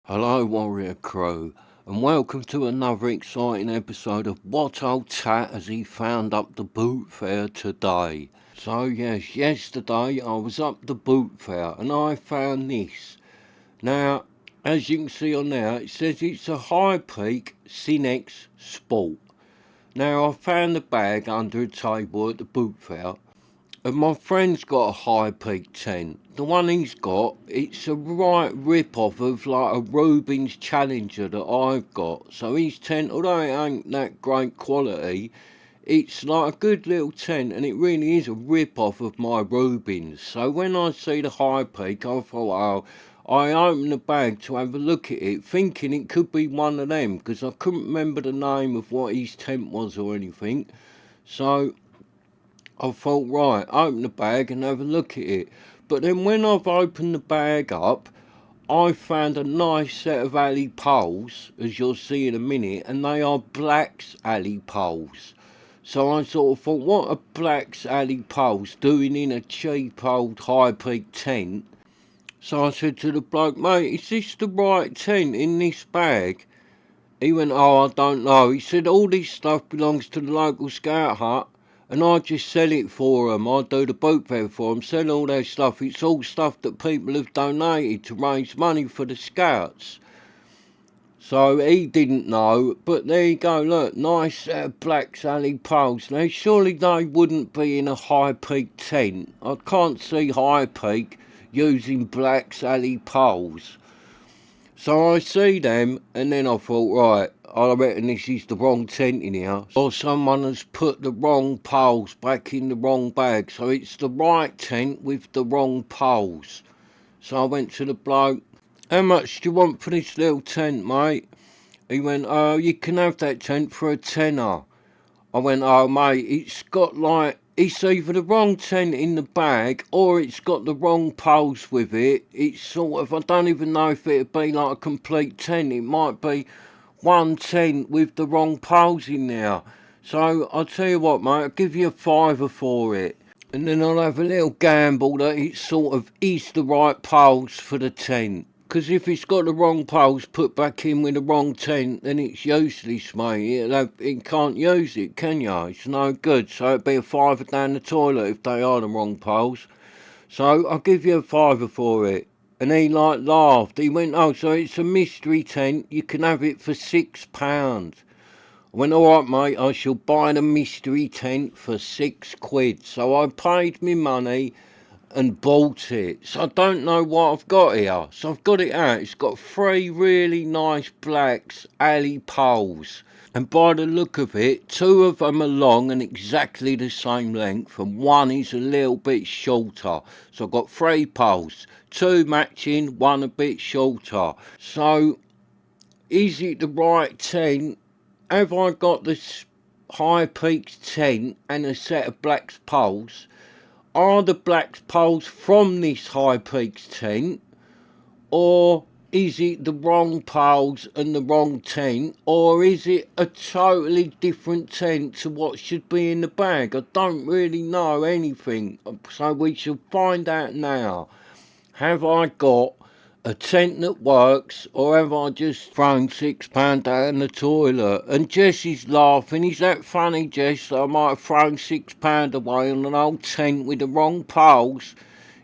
Hello Warrior Crew, and welcome to another exciting episode of What Old Tat Has He Found Up the Bootfair today. So yes, yesterday I was up the Bootfair and I found this. Now, as you can see on there, it says it's a high peak simex sport. Now I found the bag under a table at the Bootfair. And my friend's got a high peak tent. The one he's got, it's a right rip-off of like a Rubin's Challenger that I've got. So his tent, although it ain't that great quality, it's like a good little tent and it really is a rip-off of my Rubin's. So when I see the high peak, I thought, I opened the bag to have a look at it, thinking it could be one of them, because I couldn't remember the name of what his tent was or anything. So I thought, right, open the bag and have a look at it. But then when I've opened the bag up, I found a nice set of alley poles, as you'll see in a minute, and they are Black's alley poles. So I sort of thought, what are Black's alley poles doing in a cheap old high peak tent? So I said to the bloke, mate, is this the right tent in this bag? He went, oh, I don't know. He said, all this stuff belongs to the local scout hut, and I just sell it for them. I do the Bootfair for them, sell all their stuff. It's all stuff that people have donated to raise money for the scouts. So he didn't know, but there you go, look, nice set of Black Sally poles. Now, surely they wouldn't be in a high peak tent. I can't see high peak using Black Sally poles. So I see them, and then I thought, right, I reckon this is the wrong tent in here. Or someone has put the wrong poles back in the wrong bag. So it's the right tent with the wrong poles. So I went to the bloke, how much do you want for this little tent, mate? He went, oh, you can have that tent for a tenner. I went, oh, mate, it's got like, it's either the wrong tent in the bag or it's got the wrong poles with it. It's sort of, I don't even know if it'd be like a complete tent. It might be one tent with the wrong poles in there. So I'll tell you what, mate, I'll give you a fiver for it. And then I'll have a little gamble that it sort of is the right poles for the tent. Because if it's got the wrong poles put back in with the wrong tent, then it's useless, mate. It can't use it, can you? It's no good. So it'd be a fiver down the toilet if they are the wrong poles. So I'll give you a fiver for it. And he like laughed. He went, oh, so it's a mystery tent. You can have it for £6. I went, all right, mate, I shall buy the mystery tent for £6. So I paid me money and bought it. So I don't know what I've got here. So I've got it out. It's got three really nice Blacks alley poles. And by the look of it, two of them are long and exactly the same length, and one is a little bit shorter. So I've got three poles, two matching, one a bit shorter. So is it the right tent? Have I got this high peaked tent and a set of Black's poles? Are the Black's poles from this high peaks tent? Or is it the wrong poles and the wrong tent? Or is it a totally different tent to what should be in the bag? I don't really know anything. So we shall find out now. Have I got a tent that works, or have I just thrown £6 down the toilet? And Jessie's laughing. Is that funny, Jess, that I might have thrown £6 away on an old tent with the wrong poles?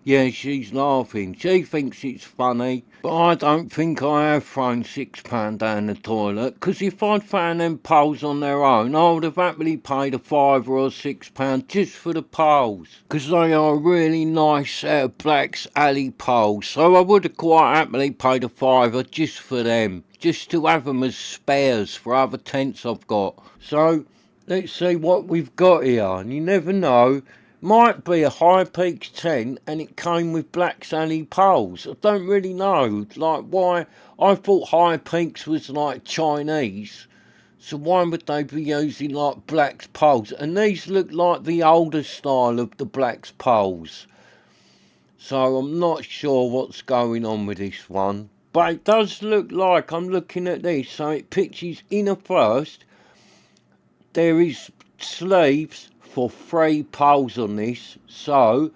Yeah, she's laughing. She thinks it's funny. But I don't think I have thrown £6 down the toilet, because if I'd found them poles on their own, I would have happily paid a fiver or £6 just for the poles, because they are a really nice set of Black's alley poles. So I would have quite happily paid a fiver just for them, just to have them as spares for other tents I've got. So let's see what we've got here, and you never know. Might be a high peaks tent and it came with Black Sally poles. I don't really know. Like, why? I thought high peaks was like Chinese. So why would they be using like Black's poles? And these look like the older style of the Black's poles. So I'm not sure what's going on with this one. But it does look like, I'm looking at this, so it pitches inner first. There is sleeves for 3 poles on this, so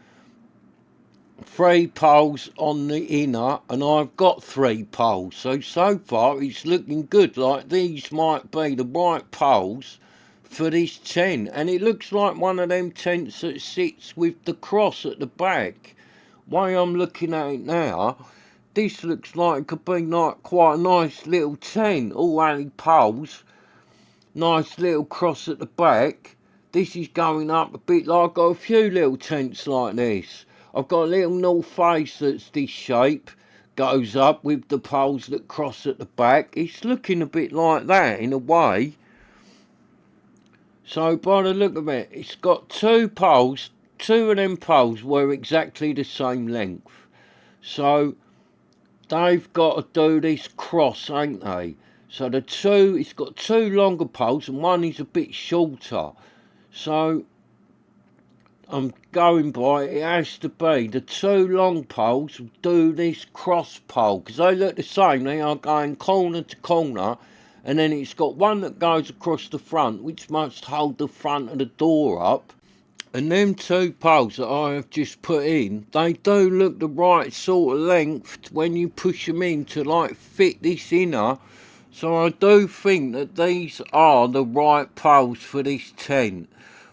3 poles on the inner, and I've got 3 poles. So far it's looking good. Like these might be the right poles for this tent, and it looks like one of them tents that sits with the cross at the back. Way I'm looking at it now, this looks like it could be like quite a nice little tent, all alley poles, nice little cross at the back. This is going up a bit. Like I've got a few little tents like this. I've got a little north face that's this shape, goes up with the poles that cross at the back. It's looking a bit like that in a way. So by the look of it, it's got 2 poles. 2 of them poles were exactly the same length. So they've got to do this cross, ain't they? So it's got 2 longer poles and one is a bit shorter. So I'm going by, it has to be the 2 long poles will do this cross pole, because they look the same. They are going corner to corner, and then it's got one that goes across the front, which must hold the front of the door up. And them 2 poles that I have just put in, they do look the right sort of length when you push them in to like fit this inner. So I do think that these are the right poles for this tent.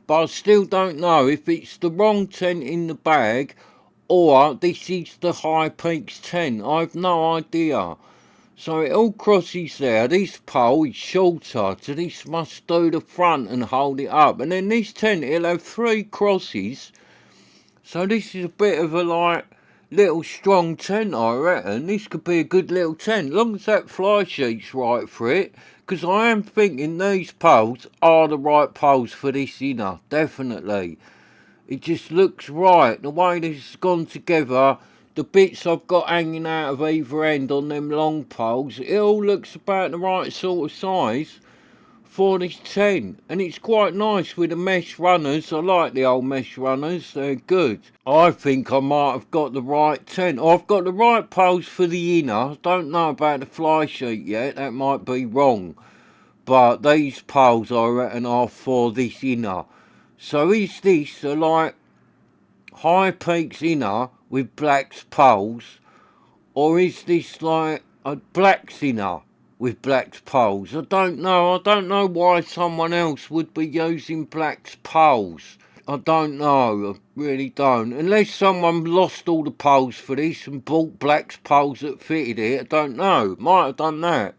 But I still don't know if it's the wrong tent in the bag or this is the High Peaks tent. I've no idea. So it all crosses there. This pole is shorter, so this must do the front and hold it up. And then this tent, it'll have 3 crosses. So this is a bit of a like little strong tent, I reckon. This could be a good little tent, as long as that fly sheet's right for it. Because I am thinking these poles are the right poles for this inner, definitely. It just looks right, the way this has gone together. The bits I've got hanging out of either end on them long poles, it all looks about the right sort of size for this tent. And it's quite nice with the mesh runners. I like the old mesh runners, they're good. I think I might have got the right tent. I've got the right poles for the inner. Don't know about the fly sheet yet, that might be wrong. But these poles I reckon are for this inner. So is this a like High Peaks inner with Black's poles, or is this like a Black's inner with Black's poles? I don't know. I don't know why someone else would be using Black's poles. I don't know. I really don't. Unless someone lost all the poles for this and bought Black's poles that fitted it. I don't know. Might have done that.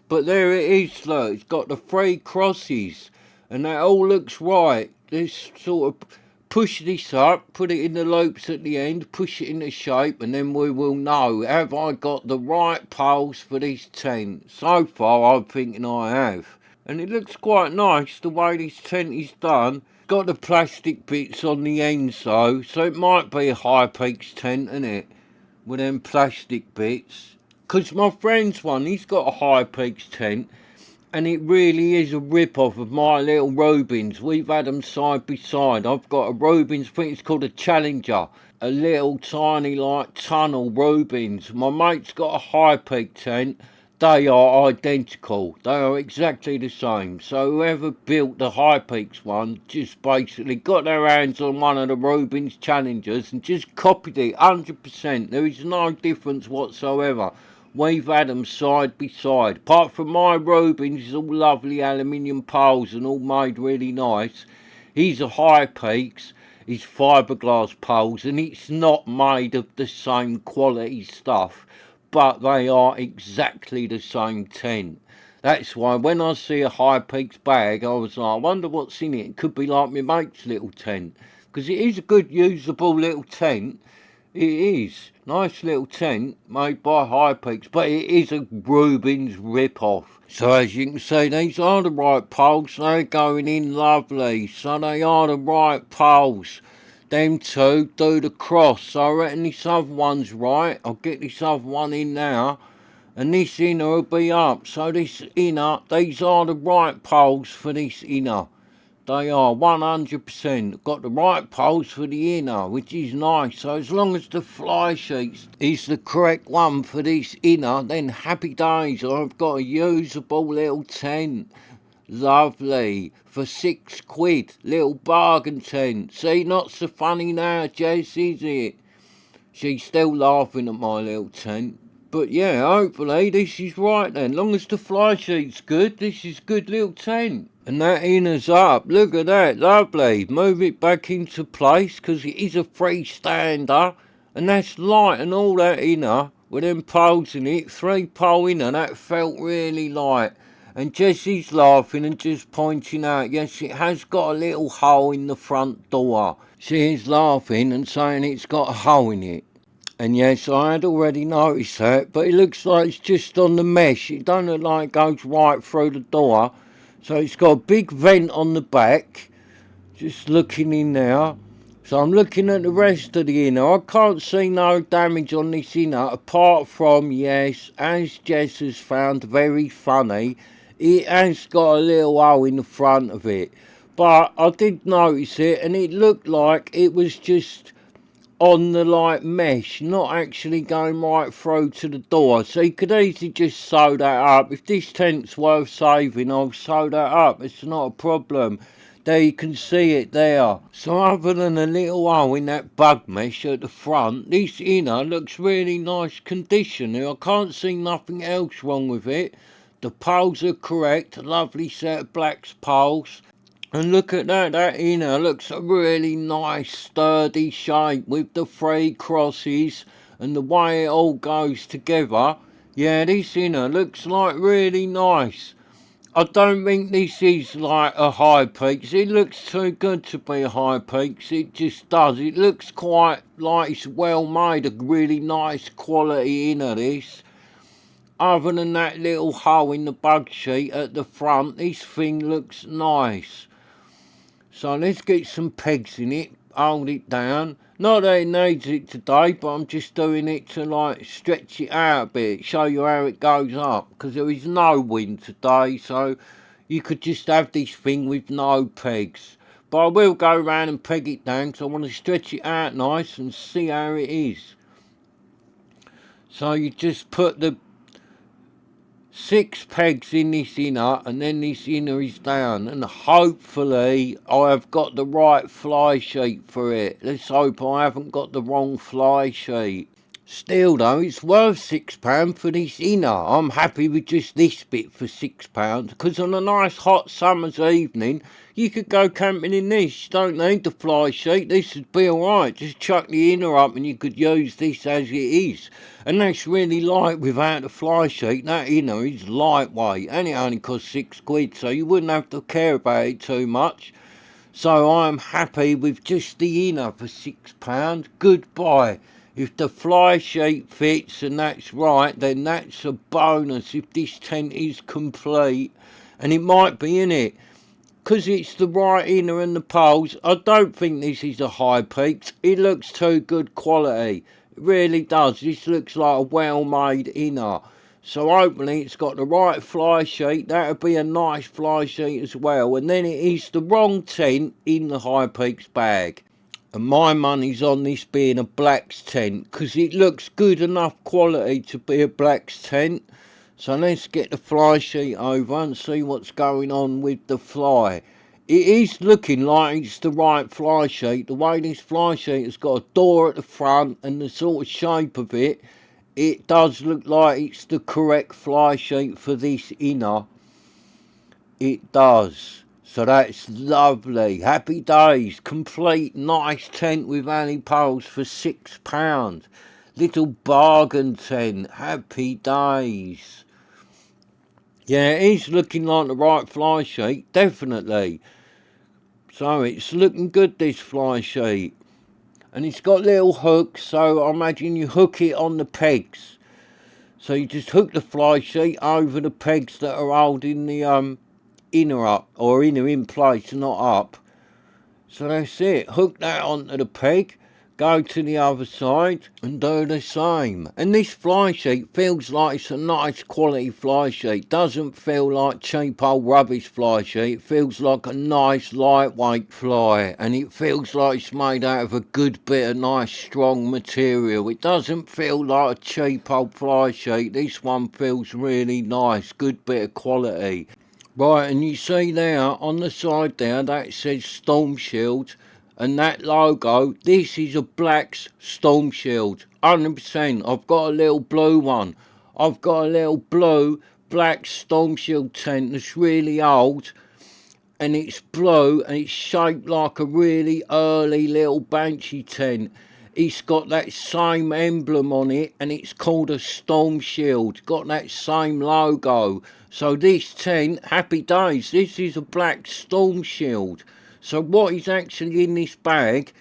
But there it is, look. It's got the 3 crosses, and that all looks right. This sort of push this up, put it in the loops at the end, push it into shape, and then we will know, have I got the right poles for this tent? So far I'm thinking I have. And it looks quite nice the way this tent is done. Got the plastic bits on the ends though, so it might be a High Peaks tent, innit? With them plastic bits. Because my friend's one, he's got a High Peaks tent, and it really is a rip-off of my little Rubens. We've had them side by side. I've got a Rubens, I think it's called a Challenger, a little tiny like tunnel Rubens. My mate's got a High Peak tent. They are identical. They are exactly the same. So whoever built the High Peaks one just basically got their hands on one of the Rubens Challengers and just copied it 100%. There is no difference whatsoever. We've had them side by side. Apart from my Rubens is all lovely aluminium poles and all made really nice. He's a High Peaks, he's fiberglass poles, and it's not made of the same quality stuff, but they are exactly the same tent. That's why when I see a High Peaks bag, I was like, I wonder what's in it. It could be like my mate's little tent, because it is a good usable little tent. It is. Nice little tent made by High Peaks, but it is a Rubens rip-off. So as you can see, these are the right poles. They're going in lovely. So they are the right poles. Them 2 do the cross. So I reckon this other one's right. I'll get this other one in now. And this inner will be up. So this inner, these are the right poles for this inner. They are 100%. Got the right poles for the inner, which is nice. So as long as the fly sheet is the correct one for this inner, then happy days. I've got a usable little tent. Lovely. For £6. Little bargain tent. See, not so funny now, Jess, is it? She's still laughing at my little tent. But yeah, hopefully this is right then. Long as the fly sheet's good, this is good little tent. And that inner's up. Look at that. Lovely. Move it back into place because it is a freestander. And that's light and all that inner with them poles in it. 3-pole inner. That felt really light. And Jessie's laughing and just pointing out, yes, it has got a little hole in the front door. She is laughing and saying it's got a hole in it. And yes, I had already noticed that, but it looks like it's just on the mesh. It don't look like it goes right through the door. So it's got a big vent on the back. Just looking in there. So I'm looking at the rest of the inner. I can't see no damage on this inner, apart from, yes, as Jess has found very funny, it has got a little hole in the front of it. But I did notice it, and it looked like it was just on the like mesh, not actually going right through to the door. So you could easily just sew that up. If this tent's worth saving, I'll sew that up. It's not a problem. There you can see it there. So other than a little hole in that bug mesh at the front, this inner looks really nice condition. I can't see nothing else wrong with it. The poles are correct. Lovely set of black poles. And look at that, that inner looks a really nice sturdy shape with the 3 crosses and the way it all goes together. Yeah, this inner looks like really nice. I don't think this is like a high peaks. It looks too good to be a high peaks. It just does. It looks quite like it's well made. A really nice quality inner this. Other than that little hole in the bug sheet at the front, this thing looks nice. So let's get some pegs in it, hold it down. Not that it needs it today, but I'm just doing it to like stretch it out a bit, show you how it goes up. Because there is no wind today, so you could just have this thing with no pegs. But I will go round and peg it down because I want to stretch it out nice and see how it is. So you just put the 6 pegs in this inner, and then this inner is down, and hopefully I have got the right fly sheet for it. Let's hope I haven't got the wrong fly sheet. Still though, it's worth £6 for this inner. I'm happy with just this bit for £6, because on a nice hot summer's evening you could go camping in this. You don't need the fly sheet, this would be alright. Just chuck the inner up and you could use this as it is. And that's really light without the fly sheet. That inner is lightweight and it only costs £6, so you wouldn't have to care about it too much. So I'm happy with just the inner for £6. Goodbye. If the fly sheet fits and that's right, then that's a bonus if this tent is complete. And it might be in it. Because it's the right inner and the poles, I don't think this is a high peaks. It looks too good quality. It really does. This looks like a well-made inner. So hopefully it's got the right fly sheet. That would be a nice fly sheet as well. And then it is the wrong tent in the high peaks bag. And my money's on this being a blacks tent, because it looks good enough quality to be a blacks tent. So let's get the fly sheet over and see what's going on with the fly. It is looking like it's the right fly sheet. The way this fly sheet has got a door at the front and the sort of shape of it, it does look like it's the correct fly sheet for this inner. It does. So that's lovely. Happy days. Complete nice tent with alley poles for £6. Little bargain tent. Happy days. Yeah, it is looking like the right fly sheet. Definitely. So it's looking good, this fly sheet. And it's got little hooks, so I imagine you hook it on the pegs. So you just hook the fly sheet over the pegs that are holding the inner up, or inner in place, not up. So that's it. Hook that onto the peg, go to the other side and do the same. And this fly sheet feels like it's a nice quality fly sheet. Doesn't feel like cheap old rubbish fly sheet. It feels like a nice lightweight fly, and it feels like it's made out of a good bit of nice strong material. It doesn't feel like a cheap old fly sheet. This one feels really nice, good bit of quality. Right, and you see there on the side there that says stormshield, and that logo, this is a black storm shield, 100%. I've got a little blue one. I've got a little blue black storm shield tent that's really old, and it's blue and it's shaped like a really early little Banshee tent. It's got that same emblem on it, and it's called a storm shield. Got that same logo. So this tent, happy days, this is a black storm shield. So what is actually in this bag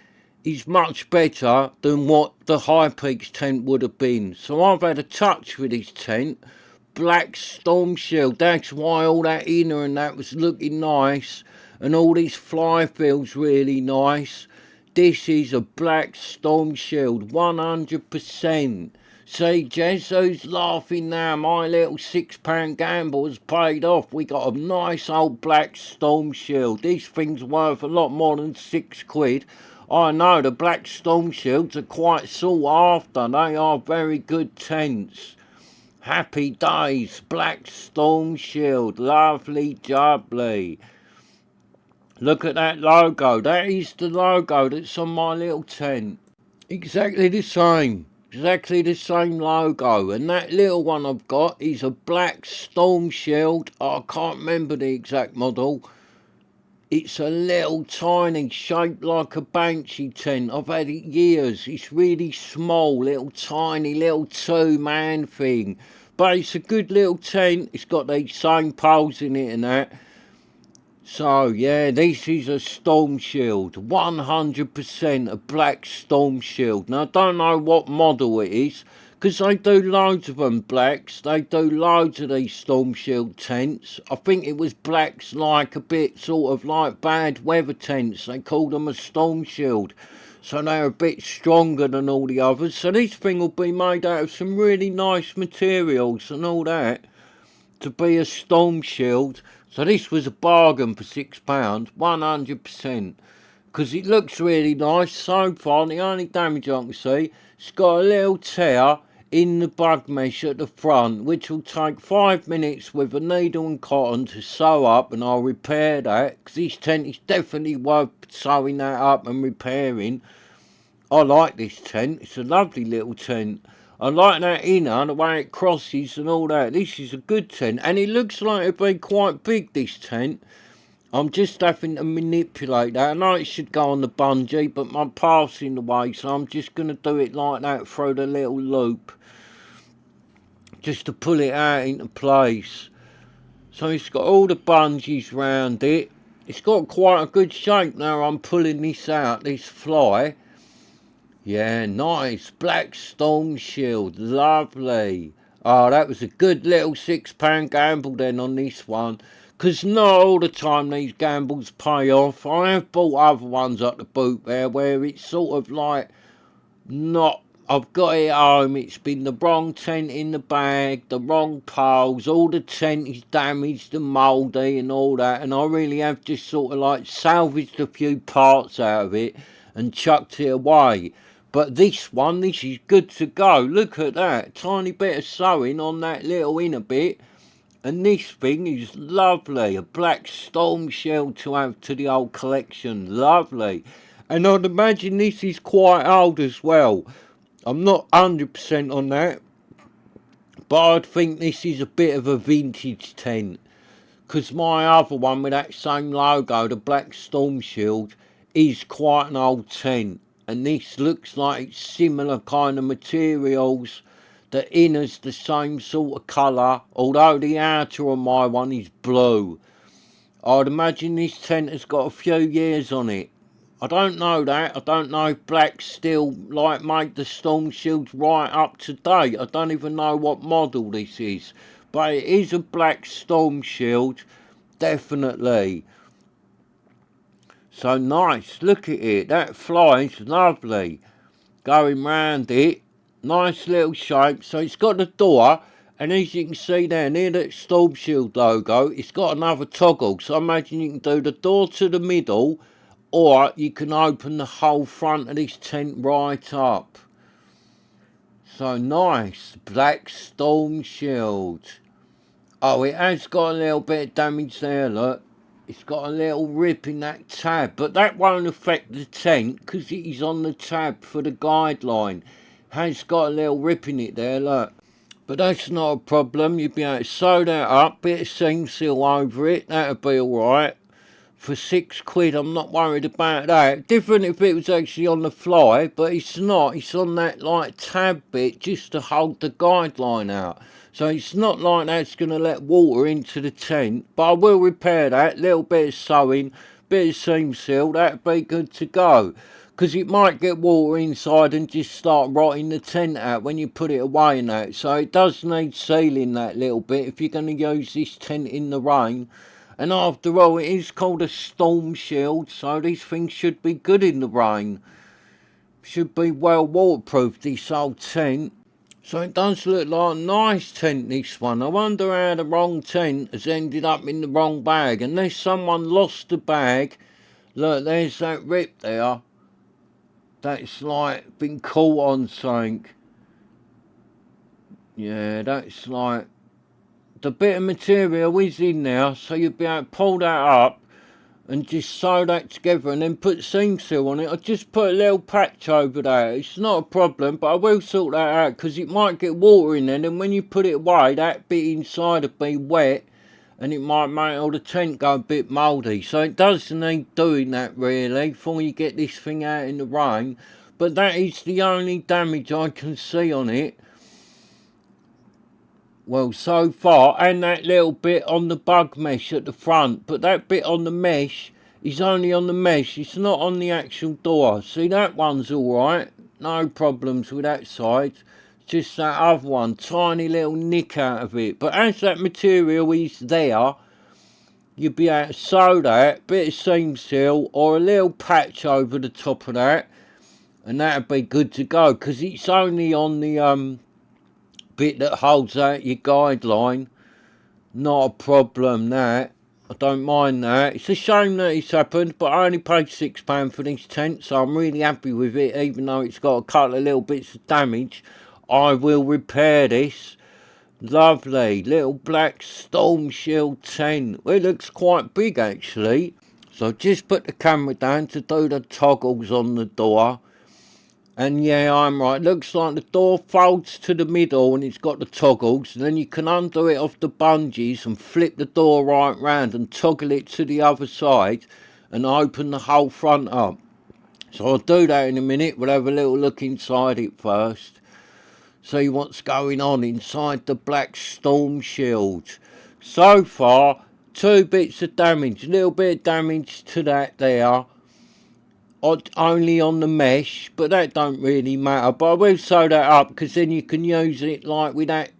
is much better than what the High Peaks tent would have been. So I've had a touch with this tent. Black storm shield, that's why all that inner and that was looking nice, and all this fly feels really nice. This is a black storm shield, 100%. See, Jez, who's laughing now? My little £6 gamble has paid off. We got a nice old black storm shield. This thing's worth a lot more than £6. I know the black storm shields are quite sought after. They are very good tents. Happy days, black storm shield, lovely jubbly. Look at that logo, that is the logo that's on my little tent. Exactly the same logo. And that little one I've got is a black storm shield. I can't remember the exact model. It's a little tiny, shaped like a Banshee tent. I've had it years. It's really small, little tiny, little two-man thing. But it's a good little tent. It's got these same poles in it and that. So, yeah, this is a storm shield. 100% a black storm shield. Now, I don't know what model it is, because they do loads of them blacks. They do loads of these storm shield tents. I think it was blacks like a bit sort of like bad weather tents. They called them a storm shield. So they're a bit stronger than all the others. So this thing will be made out of some really nice materials and all that to be a storm shield. So this was a bargain for £6, 100%. Because it looks really nice so far. The only damage I can see, it's got a little tear in the bug mesh at the front, which will take 5 minutes with a needle and cotton to sew up, and I'll repair that, because this tent is definitely worth sewing that up and repairing. I like this tent. It's a lovely little tent. I like that inner, the way it crosses and all that. This is a good tent. And it looks like it'll be quite big, this tent. I'm just having to manipulate that. I know it should go on the bungee, but my path's in the way, so I'm just going to do it like that through the little loop, just to pull it out into place. So it's got all the bungees round it. It's got quite a good shape now I'm pulling this out, this fly. Yeah, nice. Black storm shield. Lovely. Oh, that was a good little £6 gamble then on this one. Because not all the time these gambles pay off. I have bought other ones at the Bootfair where it's sort of like not... I've got it home, it's been the wrong tent in the bag, the wrong poles, all the tent is damaged and mouldy and all that, and I really have just sort of like salvaged a few parts out of it and chucked it away. But this one, this is good to go. Look at that, tiny bit of sewing on that little inner bit, and this thing is lovely. A black storm shield to add to the old collection, lovely. And I'd imagine this is quite old as well. I'm not 100% on that, but I'd think this is a bit of a vintage tent, because my other one with that same logo, the black storm shield, is quite an old tent, and this looks like it's similar kind of materials. The inner's the same sort of colour, although the outer on my one is blue. I'd imagine this tent has got a few years on it. I don't know that. I don't know if black still like make the storm shields right up to date. I don't even know what model this is. But it is a black storm shield, definitely. So nice, look at it. That fly's lovely. Going round it. Nice little shape. So it's got the door, and as you can see there near that storm shield logo, it's got another toggle. So I imagine you can do the door to the middle, or you can open the whole front of this tent right up. So nice, black storm shield. Oh, it has got a little bit of damage there, look. It's got a little rip in that tab, but that won't affect the tent because it is on the tab for the guideline. Has got a little rip in it there, look. But that's not a problem. You'll be able to sew that up, bit of seam seal over it, that'll be alright. For £6, I'm not worried about that. Different if it was actually on the fly, but it's not. It's on that like tab bit just to hold the guideline out. So it's not like that's going to let water into the tent. But I will repair that. Little bit of sewing, bit of seam seal, that'll be good to go. Because it might get water inside and just start rotting the tent out when you put it away and that. So it does need sealing that little bit if you're going to use this tent in the rain. And after all, it is called a storm shield, so these things should be good in the rain. Should be well waterproof, this whole tent. So it does look like a nice tent, this one. I wonder how the wrong tent has ended up in the wrong bag. Unless someone lost the bag. Look, there's that rip there. That's like been caught on something. Yeah, that's like... The bit of material is in there, so you'll be able to pull that up and just sew that together and then put seam seal on it. I'll just put a little patch over that. It's not a problem, but I will sort that out because it might get water in there, and when you put it away, that bit inside will be wet and it might make all the tent go a bit mouldy. So it does need doing that really before you get this thing out in the rain. But that is the only damage I can see on it. Well, so far, and that little bit on the bug mesh at the front, but that bit on the mesh is only on the mesh, it's not on the actual door. See, that one's alright, no problems with that side, just that other one, tiny little nick out of it. But as that material is there, you'll be able to sew that, bit of seam seal or a little patch over the top of that, and that'll be good to go, because it's only on the bit that holds out your guideline. Not a problem, that. I don't mind that. It's a shame that it's happened, but I only paid £6 for this tent, so I'm really happy with it, even though it's got a couple of little bits of damage. I will repair this. Lovely little black storm shield tent. It looks quite big actually. So just put the camera down to do the toggles on the door. And yeah, I'm right. Looks like the door folds to the middle and it's got the toggles. And then you can undo it off the bungees and flip the door right round and toggle it to the other side and open the whole front up. So I'll do that in a minute. We'll have a little look inside it first. See what's going on inside the black storm shield. So far, 2 bits of damage. A little bit of damage to that there. Only on the mesh, but that don't really matter. But I will sew that up because then you can use it like with that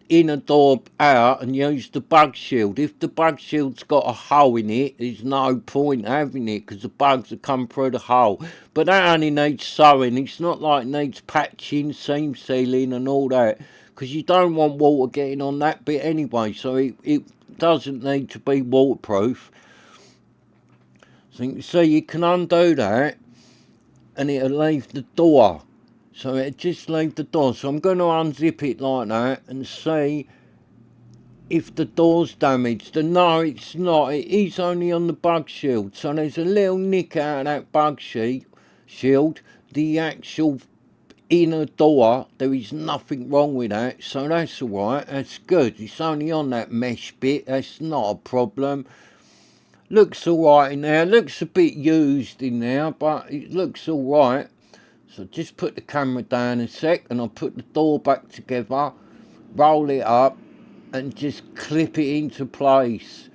inner door out and use the bug shield. If the bug shield's got a hole in it, there's no point having it because the bugs will come through the hole. But that only needs sewing. It's not like it needs patching, seam sealing and all that, because you don't want water getting on that bit anyway, so it doesn't need to be waterproof. So you can see you can undo that and it'll leave the door. So it'll just leave the door. So I'm going to unzip it like that and see if the door's damaged. And no, it's not. It is only on the bug shield. So there's a little nick out of that bug shield. The actual inner door, there is nothing wrong with that. So that's alright. That's good. It's only on that mesh bit. That's not a problem. Looks alright in there. Looks a bit used in there, but it looks alright. So just put the camera down a sec and I'll put the door back together, roll it up and just clip it into place.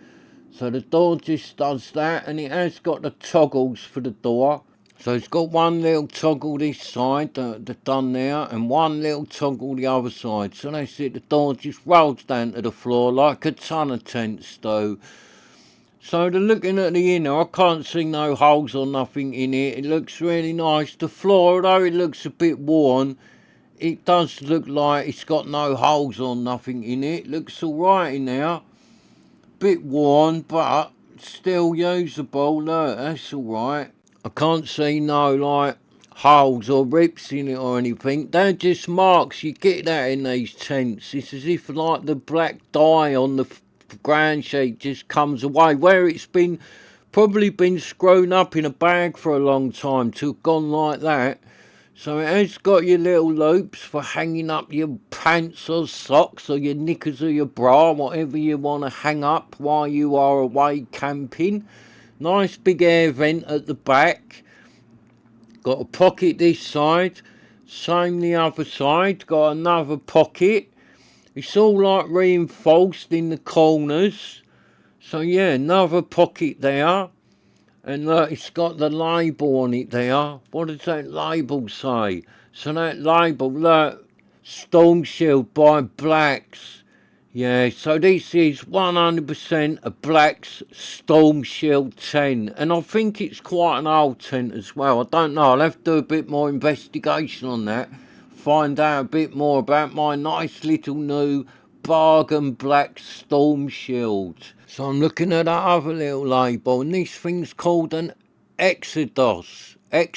So the door just does that, and it has got the toggles for the door. So it's got one little toggle this side that done there, and one little toggle the other side. So that's it. The door just rolls down to the floor like a ton of tents do. So looking at the inner, I can't see no holes or nothing in it. It looks really nice. The floor, although it looks a bit worn, it does look like it's got no holes or nothing in it. Looks alright in there. Bit worn, but still usable. Look, that's alright. I can't see no like holes or rips in it or anything. They're just marks. You get that in these tents. It's as if like the black dye on the ground sheet just comes away, where it's been probably been screwed up in a bag for a long time to have gone like that. So it has got your little loops for hanging up your pants or socks or your knickers or your bra, whatever you want to hang up while you are away camping. Nice big air vent at the back. Got a pocket this side, same the other side, got another pocket. It's all like reinforced in the corners. So yeah, another pocket there. And look, it's got the label on it there. What does that label say? So that label, look, Stormshield by Blacks. Yeah, so this is 100% a Blacks Stormshield tent. And I think it's quite an old tent as well. I don't know, I'll have to do a bit more investigation on that. Find out a bit more about my nice little new bargain black Stormshield. So I'm looking at that other little label, and this thing's called an Exodus. And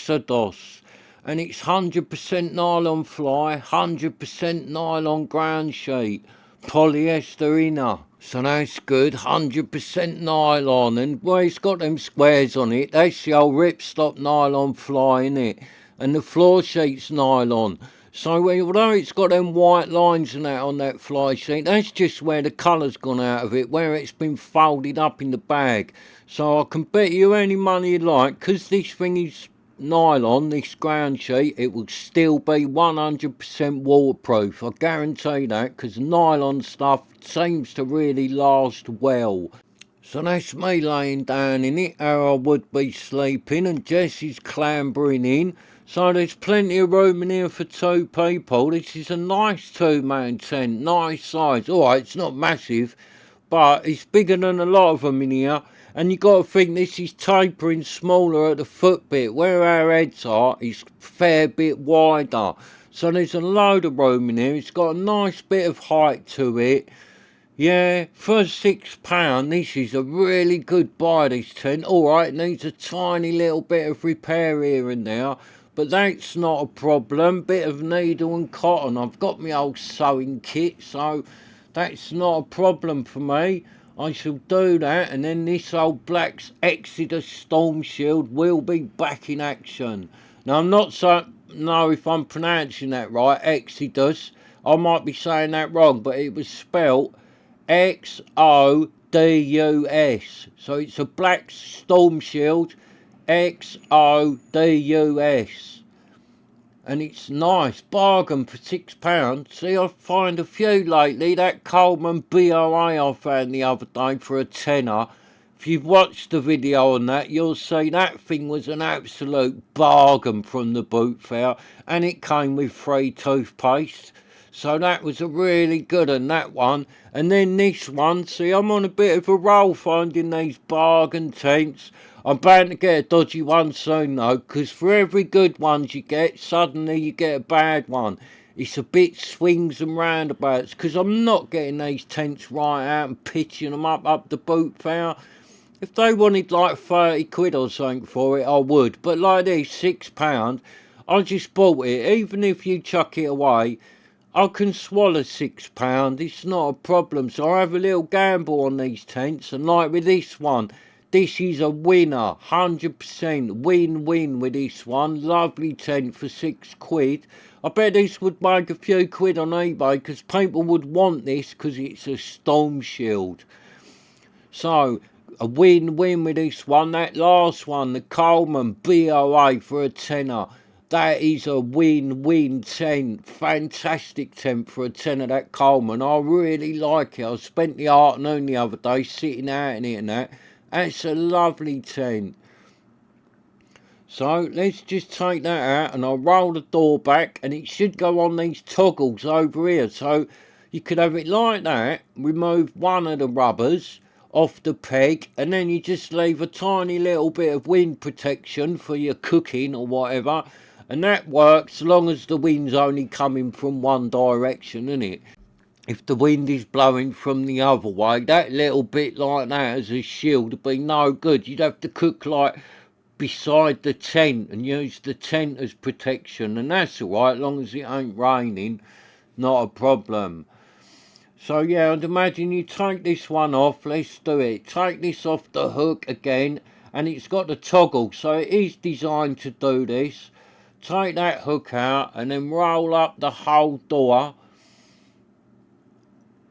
it's 100% nylon fly, 100% nylon ground sheet, polyester inner. So that's good, 100% nylon. And well, it's got them squares on it. That's the old ripstop nylon fly, innit? And the floor sheet's nylon. So although it's got them white lines and that on that fly sheet, that's just where the colour's gone out of it, where it's been folded up in the bag. So I can bet you any money you like, because this thing is nylon, this ground sheet, it will still be 100% waterproof. I guarantee that, because nylon stuff seems to really last well. So that's me laying down in it, how I would be sleeping, and Jessie's clambering in. So there's plenty of room in here for two people. This is a nice two-man tent, nice size. Alright, it's not massive, but it's bigger than a lot of them in here. And you got to think this is tapering smaller at the foot bit. Where our heads are, it's a fair bit wider. So there's a load of room in here. It's got a nice bit of height to it. Yeah, for £6, this is a really good buy, this tent. Alright, it needs a tiny little bit of repair here and there, but that's not a problem. Bit of needle and cotton. I've got my old sewing kit, so that's not a problem for me. I shall do that, and then this old Black's Exodus Stormshield will be back in action. Now, I'm not so know if I'm pronouncing that right, Exodus. I might be saying that wrong, but it was spelt X-O-D-U-S. So it's a Black Stormshield, X-O-D-U-S. And it's nice, bargain for £6. See, I find a few lately. That Coleman BOA I found the other day for a tenner. If you've watched the video on that, you'll see that thing was an absolute bargain from the Bootfair, and it came with free toothpaste. So that was a really good one, that one. And then this one, see, I'm on a bit of a roll finding these bargain tents. I'm bound to get a dodgy one soon though, because for every good ones you get, suddenly you get a bad one. It's a bit swings and roundabouts, because I'm not getting these tents right out and pitching them up the Bootfair. If they wanted like 30 quid or something for it, I would. But like this, £6, I just bought it. Even if you chuck it away, I can swallow £6. It's not a problem. So I have a little gamble on these tents. And like with this one, this is a winner. 100% win-win with this one. Lovely tent for £6. I bet this would make a few quid on eBay, because people would want this because it's a Stormshield. So a win-win with this one. That last one, the Coleman BOA for a tenner. That is a win-win tent. Fantastic tent for a tenner, that Coleman. I really like it. I spent the afternoon the other day sitting out in it and that. That's a lovely tent. So let's just take that out, and I'll roll the door back, and it should go on these toggles over here. So you could have it like that, remove one of the rubbers off the peg, and then you just leave a tiny little bit of wind protection for your cooking or whatever, and that works as long as the wind's only coming from one direction, innit? If the wind is blowing from the other way, that little bit like that as a shield would be no good. You'd have to cook like beside the tent and use the tent as protection, and that's alright, as long as it ain't raining, not a problem. So yeah, I'd imagine you take this one off. Let's do it. Take this off the hook again, and it's got the toggle, so it is designed to do this. Take that hook out and then roll up the whole door.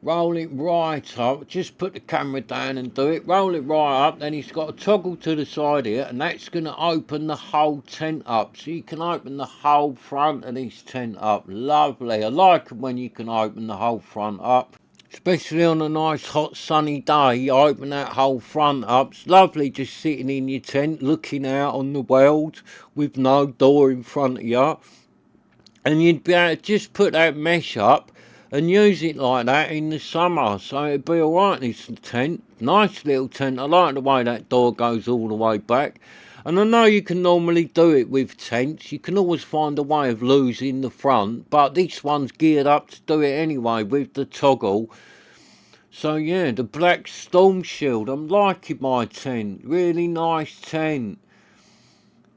Roll it right up. Just put the camera down and do it. Roll it right up. Then it's got a toggle to the side here, and that's going to open the whole tent up. So you can open the whole front of this tent up. Lovely. I like it when you can open the whole front up. Especially on a nice hot sunny day, you open that whole front up. It's lovely just sitting in your tent looking out on the world with no door in front of you. And you'd be able to just put that mesh up and use it like that in the summer. So it'd be alright, this tent. Nice little tent. I like the way that door goes all the way back. And I know you can normally do it with tents. You can always find a way of losing the front. But this one's geared up to do it anyway with the toggle. So yeah, the black stormshield. I'm liking my tent. Really nice tent.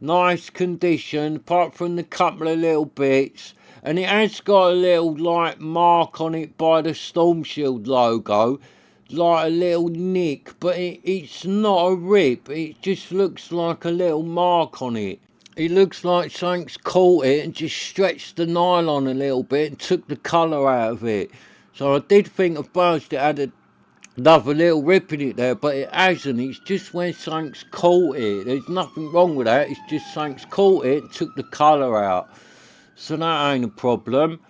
Nice condition, apart from the couple of little bits. And it has got a little like mark on it by the stormshield logo. Like a little nick, but it's not a rip. It just looks like a little mark on it. It looks like something's caught it and just stretched the nylon a little bit and took the colour out of it. So I did think at first it had another little rip in it there, but it hasn't. It's just where something's caught it. There's nothing wrong with that. It's just something's caught it and took the colour out. So that ain't a problem.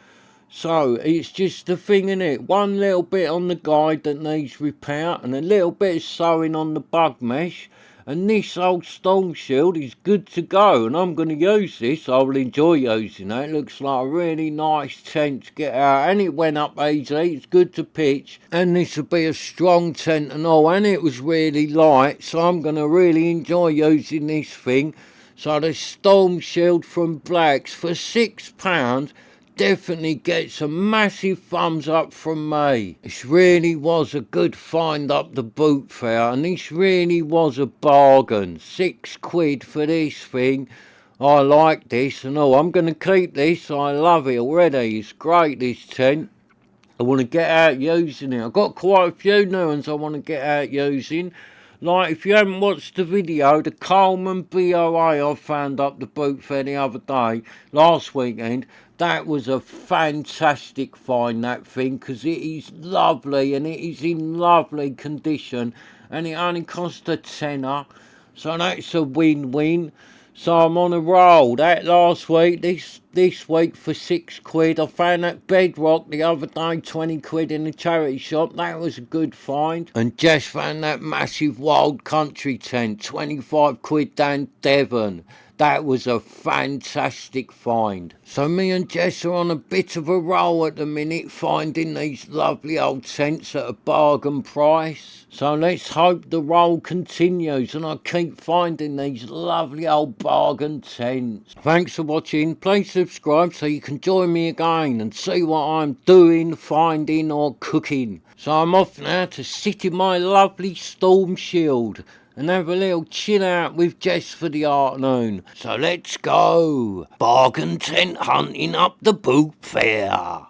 So it's just the thing in it. One little bit on the guide that needs repair and a little bit of sewing on the bug mesh. And this old storm shield is good to go, and I'm going to use this. I will enjoy using it. It looks like a really nice tent to get out, and it went up easy. It's good to pitch, and this will be a strong tent and all, and it was really light, so I'm going to really enjoy using this thing. So the storm shield from Blacks for £6 definitely gets a massive thumbs up from me. This really was a good find up the Bootfair, and this really was a bargain. £6 for this thing. I like this and all. I'm going to keep this. I love it already. It's great, this tent. I want to get out using it. I've got quite a few new ones I want to get out using. Like, if you haven't watched the video, the Coleman BOA I found up the Bootfair the other day, last weekend, that was a fantastic find, that thing, because it is lovely and it is in lovely condition, and it only cost a tenner, so that's a win-win. So I'm on a roll. That last week, this week for £6. I found that bedrock the other day, £20 in the charity shop. That was a good find. And Jess found that massive wild country tent, £25 down Devon. That was a fantastic find. So me and Jess are on a bit of a roll at the minute, finding these lovely old tents at a bargain price. So let's hope the roll continues and I keep finding these lovely old bargain tents. Thanks for watching. Please subscribe so you can join me again and see what I'm doing, finding or cooking. So I'm off now to sit in my lovely storm shield and have a little chill out with Jess for the afternoon. So let's go bargain tent hunting up the Bootfair.